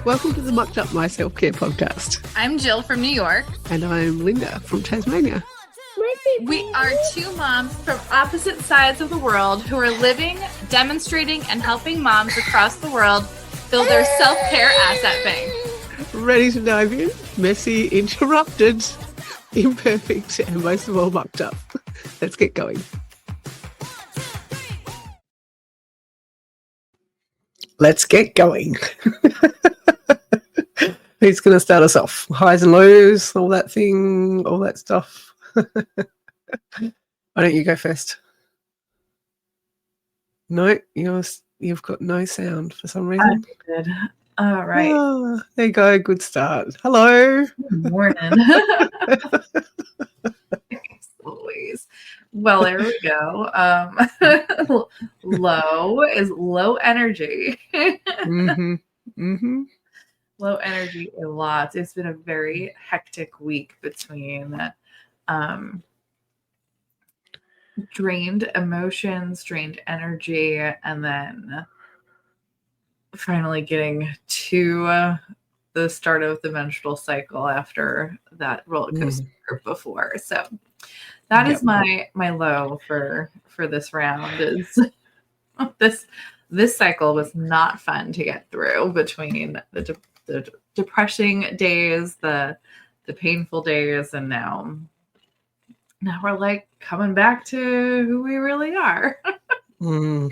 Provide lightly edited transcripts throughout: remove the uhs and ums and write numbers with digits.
Welcome to the Mucked Up My Self-Care podcast. I'm Jill from New York. And I'm Linda from Tasmania. We are two moms from opposite sides of the world who are living, demonstrating, and helping moms across the world build their self-care asset bank. Ready to dive in? Messy, interrupted, imperfect, and most of all mucked up. Let's get going. Let's get going. Who's going to start us off? Highs and lows, all that thing, all that stuff. Why don't you go first? No, you've got no sound for some reason. I did. All right. Oh, there you go. Good start. Hello. Good morning. Always. Well, there we go. Low is low energy. Low energy a lot. It's been a very hectic week between drained emotions, drained energy, and then finally getting to the start of the menstrual cycle after that roller coaster before. So that is my low for this round. Is this cycle was not fun to get through between the depressing days, the painful days, and now we're like coming back to who we really are. And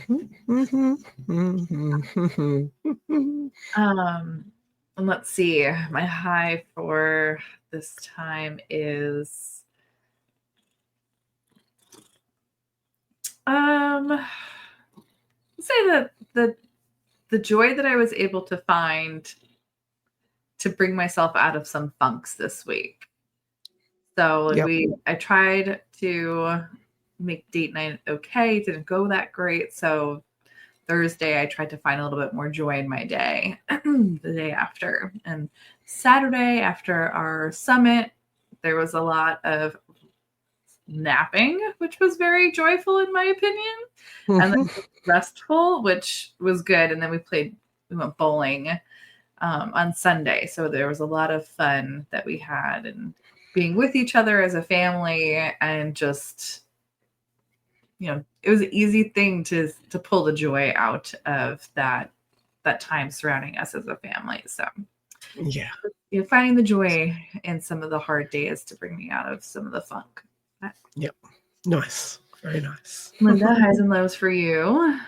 let's see. My high for this time is let's say that the joy that I was able to find to bring myself out of some funks this week. So I tried to make date night okay. It didn't go that great. So Thursday, I tried to find a little bit more joy in my day the day after. And Saturday, after our summit, there was a lot of napping, which was very joyful in my opinion. And then restful, which was good. And then we went bowling on Sunday. So there was a lot of fun that we had and being with each other as a family, and just, it was an easy thing to pull the joy out of that time surrounding us as a family. So finding the joy in some of the hard days to bring me out of some of the funk. Yep. Nice. Very nice. Linda, highs and lows for you.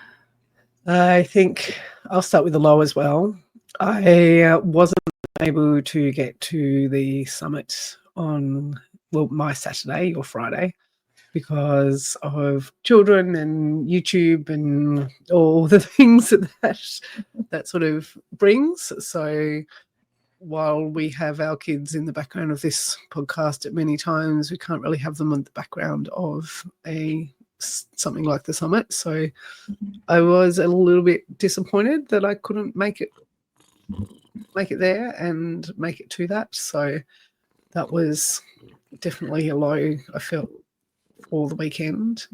I think I'll start with the low as well. I wasn't able to get to the summit on my Saturday or Friday because of children and YouTube and all the things that sort of brings. So while we have our kids in the background of this podcast at many times, we can't really have them in the background of something like the summit. So I was a little bit disappointed that I couldn't make it there and make it to that. So that was definitely a low I felt for the weekend.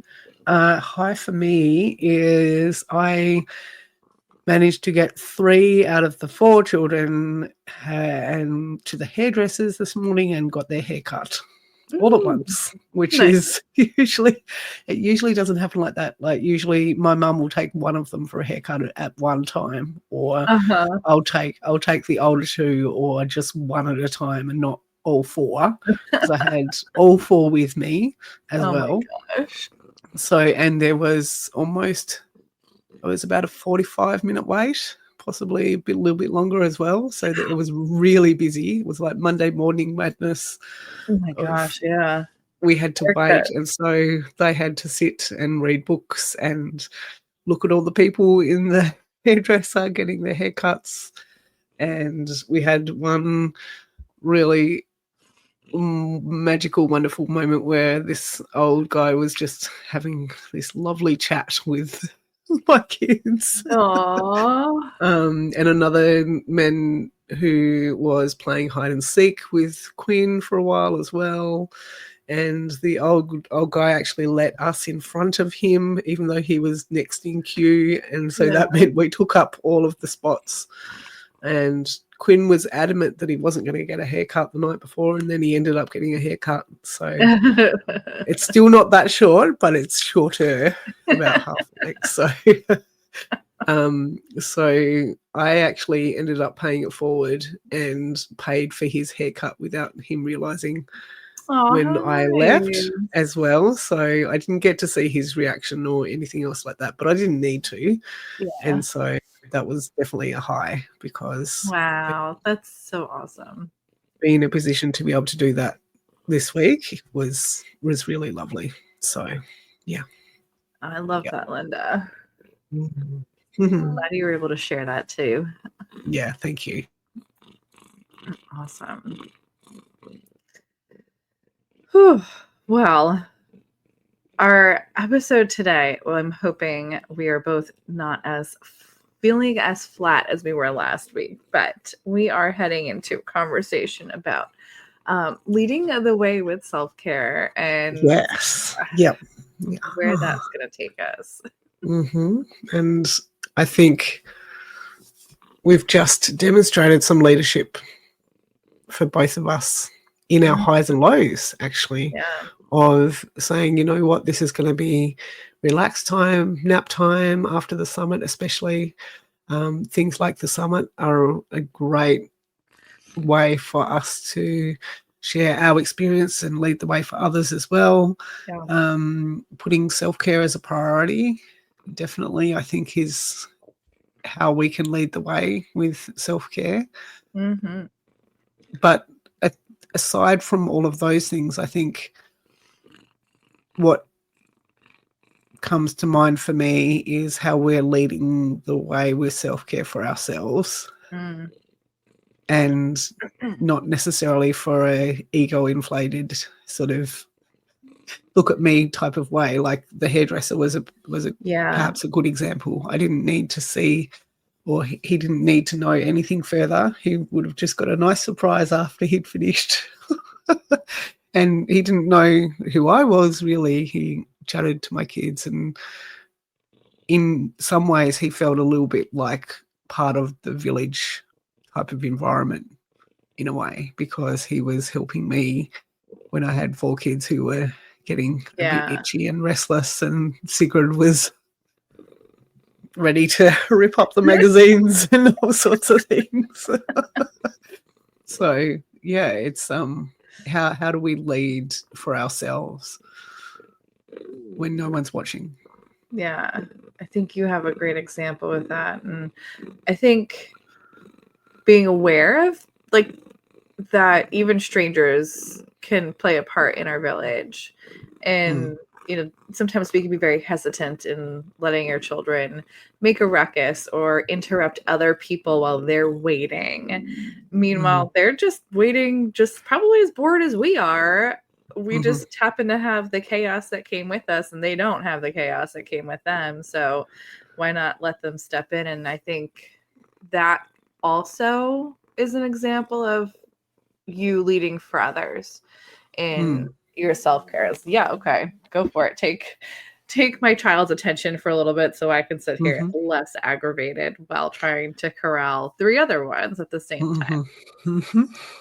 High for me is I managed to get 3 out of the 4 children and to the hairdressers this morning and got their hair cut all at once, which is usually doesn't happen like that. Like usually my mum will take one of them for a haircut at one time, or I'll take the older 2, or just one at a time and not all 4, because I had all 4 with me as well. My gosh. So, and there was about a 45-minute wait, possibly a little bit longer as well. So that it was really busy. It was like Monday morning madness. Oh my gosh, yeah. We had to wait, and so they had to sit and read books and look at all the people in the hairdresser getting their haircuts. And we had one really magical, wonderful moment where this old guy was just having this lovely chat with my kids. Aww. And another man who was playing hide and seek with Quinn for a while as well. And the old guy actually let us in front of him, even though he was next in queue. And so that meant we took up all of the spots. And Quinn was adamant that he wasn't going to get a haircut the night before, and then he ended up getting a haircut. So it's still not that short, but it's shorter, about half the neck. So, so I actually ended up paying it forward and paid for his haircut without him realizing when I left as well. So I didn't get to see his reaction or anything else like that, but I didn't need to. Yeah. And so that was definitely a high, because Wow, that's so awesome. being in a position to be able to do that this week was really lovely. So yeah. I love that, Linda. Mhm. Glad you were able to share that too. Yeah, thank you. Awesome. Whew. Well, our episode today, well, I'm hoping we are both not as feeling as flat as we were last week, but we are heading into a conversation about leading the way with self-care and Yes. Yep. where that's going to take us. Mm-hmm. And I think we've just demonstrated some leadership for both of us in our highs and lows, actually, of saying, you know what, this is going to be relaxed time, nap time after the summit, especially. Things like the summit are a great way for us to share our experience and lead the way for others as well. Yeah. Putting self-care as a priority, definitely, I think, is how we can lead the way with self-care. Mm-hmm. But aside from all of those things, I think what comes to mind for me is how we're leading the way with self-care for ourselves. And not necessarily for a ego-inflated sort of look at me type of way. Like the hairdresser was perhaps a good example. I didn't need to see, or he didn't need to know anything further. He would have just got a nice surprise after he'd finished. And he didn't know who I was, really. He chatted to my kids, and in some ways he felt a little bit like part of the village type of environment in a way, because he was helping me when I had 4 kids who were getting a bit itchy and restless, and Sigrid was ready to rip up the magazines and all sorts of things. So yeah, it's how do we lead for ourselves when no one's watching? Yeah, I think you have a great example with that. And I think being aware of like that even strangers can play a part in our village. And you know, sometimes we can be very hesitant in letting our children make a ruckus or interrupt other people while they're waiting. Meanwhile, they're just waiting, just probably as bored as we are. We just happen to have the chaos that came with us, and they don't have the chaos that came with them. So why not let them step in? And I think that also is an example of you leading for others in your self-care. Yeah, okay, go for it. Take my child's attention for a little bit so I can sit here less aggravated while trying to corral 3 other ones at the same time.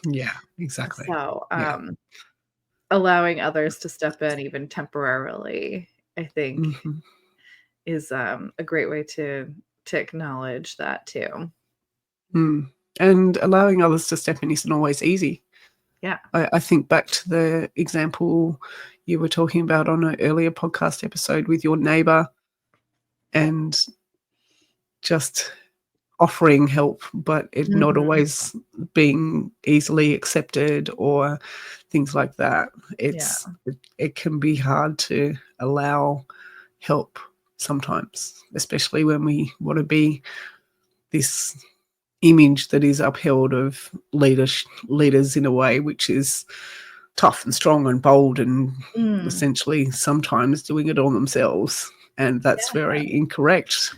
Yeah, exactly. So allowing others to step in even temporarily, I think is a great way to acknowledge that too. And allowing others to step in isn't always easy. Yeah. I think back to the example you were talking about on an earlier podcast episode with your neighbor, and just offering help, but it not always being easily accepted or things like that. It can be hard to allow help sometimes, especially when we want to be this image that is upheld of leaders in a way which is tough and strong and bold and essentially sometimes doing it all themselves. And that's very incorrect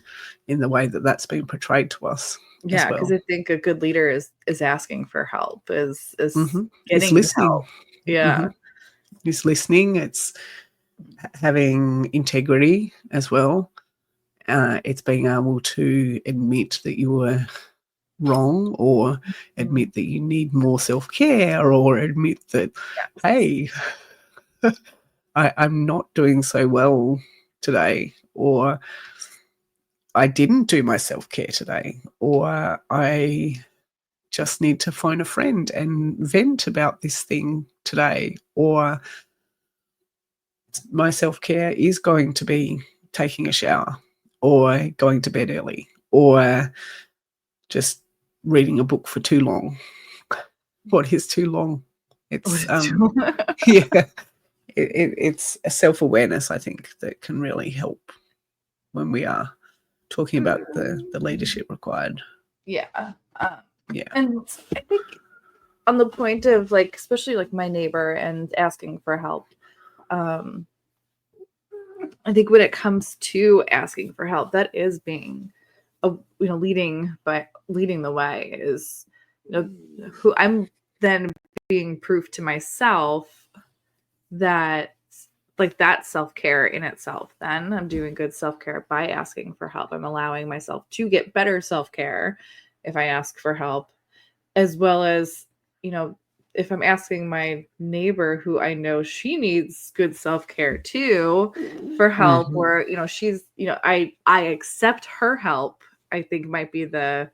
in the way that that's been portrayed to us. Yeah, because I think a good leader is asking for help, is getting listening. help. Yeah. It's listening. It's having integrity as well. It's being able to admit that you were wrong, or admit that you need more self-care, or admit that, hey, I'm not doing so well today, or I didn't do my self-care today, or I just need to phone a friend and vent about this thing today, or my self-care is going to be taking a shower, or going to bed early, or just reading a book for too long. What is too long? It's yeah, it's a self-awareness, I think, that can really help when we are talking about the leadership required. Yeah. Yeah. And I think on the point of like, especially like my neighbor and asking for help, I think when it comes to asking for help, that is being leading the way, is, who I'm then being proof to myself that like that's self-care in itself. Then I'm doing good self-care by asking for help. I'm allowing myself to get better self-care if I ask for help, as well as, if I'm asking my neighbor who I know she needs good self-care too for help, or, she's, I accept her help, I think might be the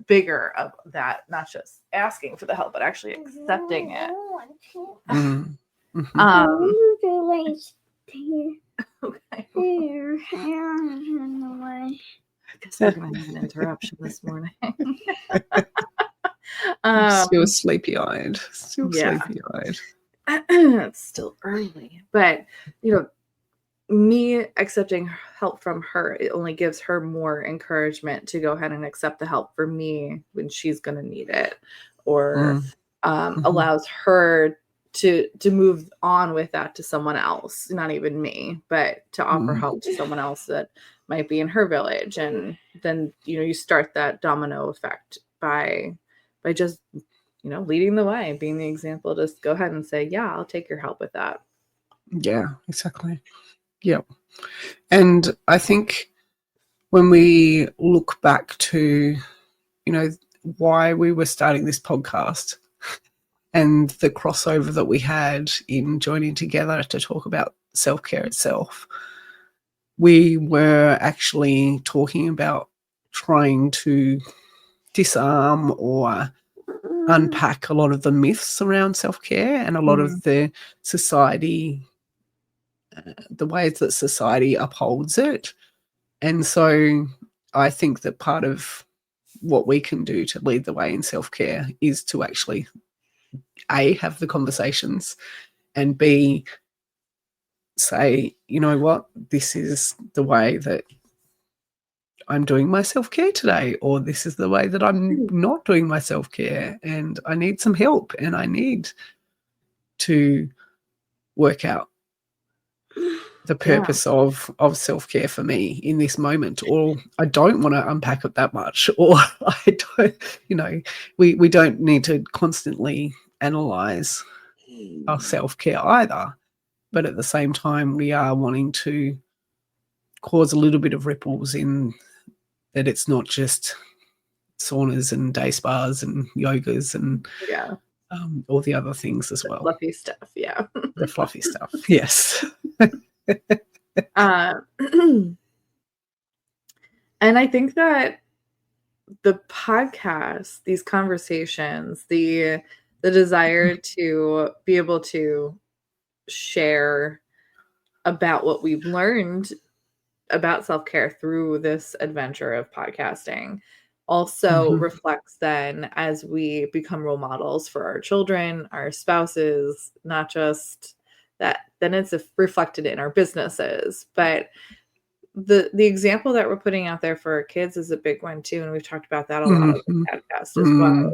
bigger of that, not just asking for the help, but actually accepting it. Okay. I guess we're gonna have an interruption this morning. Still sleepy-eyed. It's still early, but me accepting help from her, it only gives her more encouragement to go ahead and accept the help for me when she's going to need it, or allows her to move on with that to someone else, not even me, but to offer help to someone else that might be in her village. And then, you start that domino effect by just, leading the way, being the example. Just go ahead and say, yeah, I'll take your help with that. Yeah, exactly. Yeah. And I think when we look back to, why we were starting this podcast and the crossover that we had in joining together to talk about self-care itself, we were actually talking about trying to disarm or unpack a lot of the myths around self-care and a lot of the society, the ways that society upholds it. And so I think that part of what we can do to lead the way in self-care is to actually, A, have the conversations, and B, say, you know what, this is the way that I'm doing my self-care today, or this is the way that I'm not doing my self-care, and I need some help, and I need to work out the purpose of self-care for me in this moment, or I don't want to unpack it that much, or I don't, we don't need to constantly analyze our self-care either. But at the same time, we are wanting to cause a little bit of ripples in that it's not just saunas and day spas and yogas and all the other things as well. Fluffy stuff, yeah. The fluffy stuff, yes. And I think that the podcast, these conversations, the desire to be able to share about what we've learned about self-care through this adventure of podcasting also reflects then, as we become role models for our children, our spouses, not just that, then it's reflected in our businesses, but the example that we're putting out there for our kids is a big one too. And we've talked about that a lot on the podcast as well.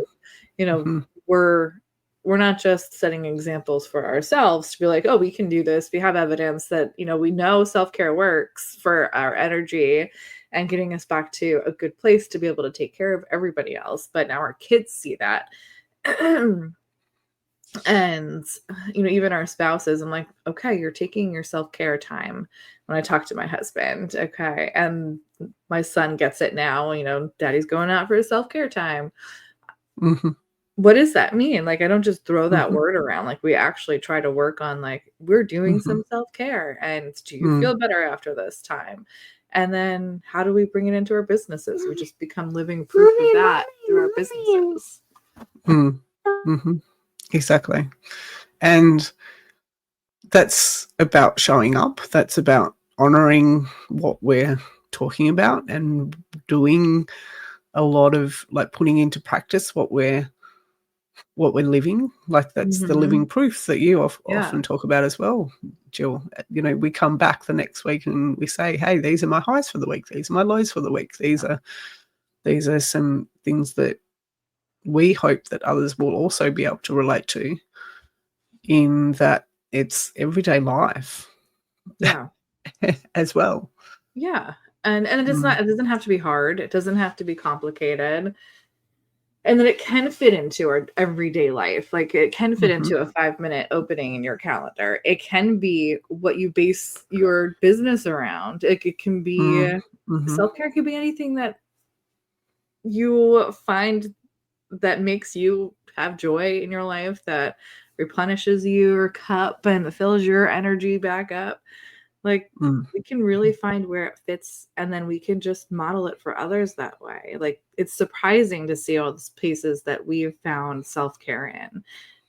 We're not just setting examples for ourselves to be like, oh, we can do this. We have evidence that, we know self-care works for our energy and getting us back to a good place to be able to take care of everybody else. But now our kids see that. And, even our spouses, I'm like, okay, you're taking your self-care time when I talk to my husband. Okay. And my son gets it now, daddy's going out for his self-care time. Mm-hmm. What does that mean? Like, I don't just throw that Mm-hmm. word around. Like, we actually try to work on, like, we're doing Mm-hmm. some self-care, and do you feel better after this time? And then how do we bring it into our businesses? We just become living proof of that through our businesses. Mm-hmm. Exactly. And that's about showing up. That's about honoring what we're talking about and doing a lot of, like, putting into practice what we're living. Like, that's the living proof that you often talk about as well, Jill. We come back the next week and we say, hey, these are my highs for the week, these are my lows for the week, these are some things that we hope that others will also be able to relate to, in that it's everyday life as well. Yeah. And it doesn't have to be hard. It doesn't have to be complicated. And then it can fit into our everyday life. Like, it can fit into a 5-minute opening in your calendar. It can be what you base your business around. It can be self-care, could be anything that you find that makes you have joy in your life, that replenishes your cup and fills your energy back up. Like, we can really find where it fits, and then we can just model it for others that way. Like, it's surprising to see all these places that we've found self-care in.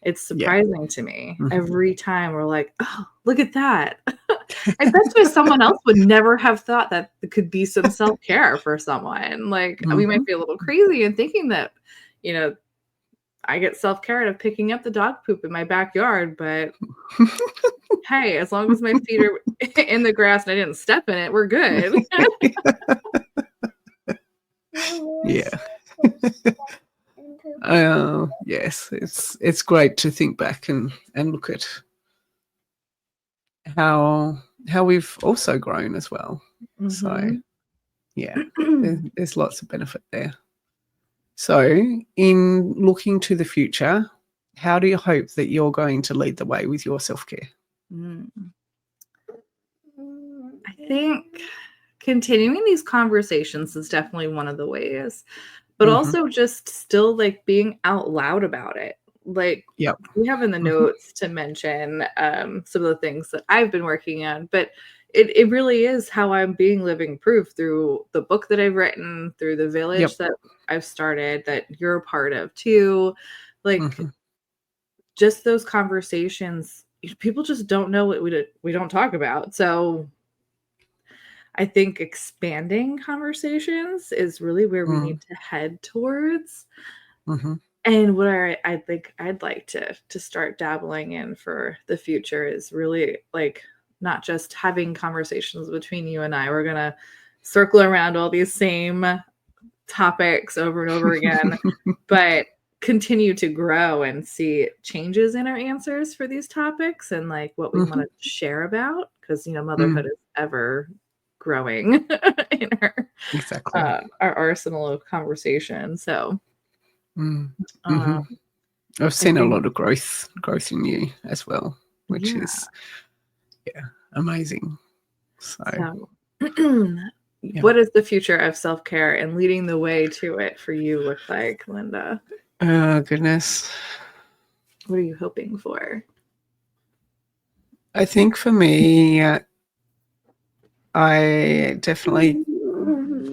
It's surprising to me. Every time we're like, oh, look at that. I bet you someone else would never have thought that it could be some self-care for someone. Like, we might be a little crazy in thinking that, I get self-care out of picking up the dog poop in my backyard, but hey, as long as my feet are in the grass and I didn't step in it, we're good. Yeah. Yes, it's great to think back and look at how we've also grown as well. So yeah, there's lots of benefit there. So, in looking to the future, how do you hope that you're going to lead the way with your self-care? I think continuing these conversations is definitely one of the ways, but also just still, like, being out loud about it. Like, we have in the notes to mention some of the things that I've been working on, but it really is how I'm being living proof through the book that I've written, through the village that I've started, that you're a part of too. Like, just those conversations, people just don't know what we don't talk about. So I think expanding conversations is really where we need to head towards. And what I think I'd like to start dabbling in for the future is really, like, not just having conversations between you and I. We're going to circle around all these same topics over and over again, but continue to grow and see changes in our answers for these topics and, like, what we want to share about, because motherhood is ever growing in our arsenal of conversation. So I've seen a lot of growth in you as well, which is amazing. So what does the future of self-care and leading the way to it for you look like, Linda? Oh, goodness. What are you hoping for? I think for me, I definitely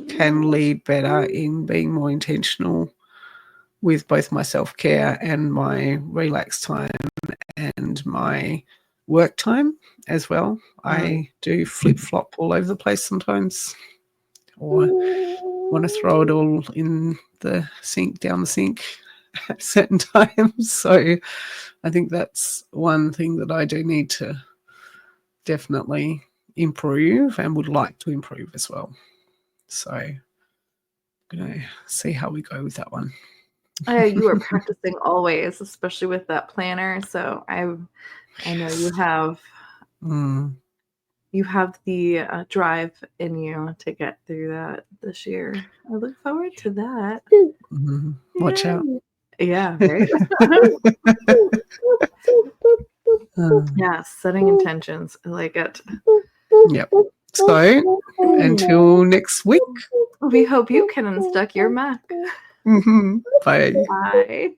can lead better in being more intentional with both my self-care and my relaxed time and my work time as well. I do flip-flop all over the place sometimes, or want to throw it all in the sink, down the sink at certain times. So I think that's one thing that I do need to definitely improve and would like to improve as well. So I'm going to see how we go with that one. You are practicing always, especially with that planner. So I know you have the drive in you to get through that this year. I look forward to that. Watch out. Yeah, right. Yeah, setting intentions. I like it. Yep. So until next week. We hope you can unstuck your Mac. Bye. Bye.